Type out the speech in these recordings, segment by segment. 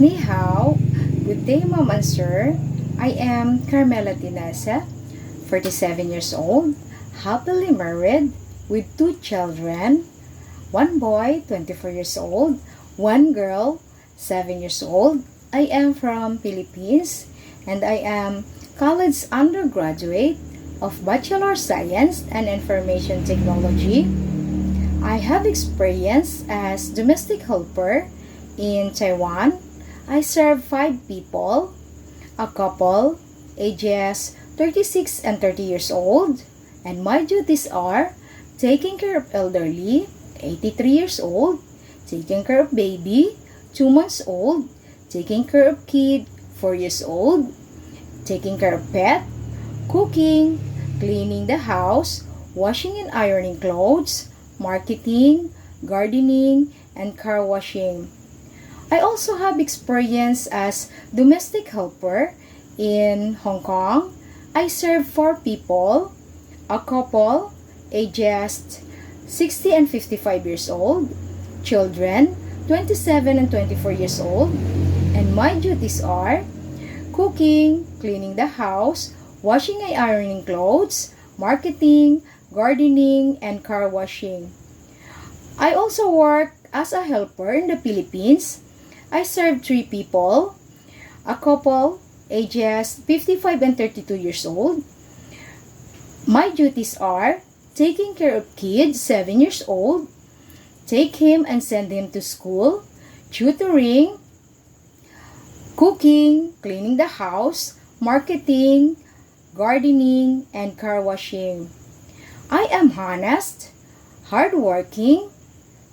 Ni hao, good day ma'am and sir. I am Carmela Tinasa, 47 years old, happily married with 2 children, one boy, 24 years old, one girl, 7 years old. I am from Philippines and I am college undergraduate of Bachelor Science and Information Technology. I have experience as domestic helper in Taiwan. I serve 5 people, a couple, ages 36 and 30 years old, and my duties are taking care of elderly, 83 years old, taking care of baby, 2 months old, taking care of kid, 4 years old, taking care of pet, cooking, cleaning the house, washing and ironing clothes, marketing, gardening, and car washing. I also have experience as domestic helper in Hong Kong. I serve 4 people, a couple, ages 60 and 55 years old, children 27 and 24 years old, and my duties are cooking, cleaning the house, washing and ironing clothes, marketing, gardening, and car washing. I also work as a helper in the Philippines. I serve 3 people, a couple, ages 55 and 32 years old. My duties are taking care of kids 7 years old, take him and send him to school, tutoring, cooking, cleaning the house, marketing, gardening, and car washing. I am honest, hardworking,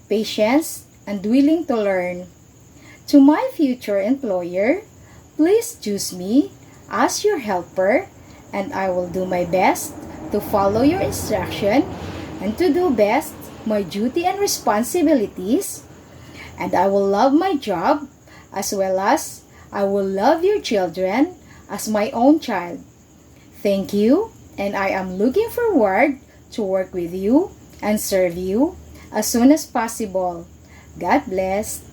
patient, and willing to learn. To my future employer, please choose me as your helper and I will do my best to follow your instruction and to do best my duty and responsibilities. And I will love my job as well as I will love your children as my own child. Thank you, and I am looking forward to work with you and serve you as soon as possible. God bless.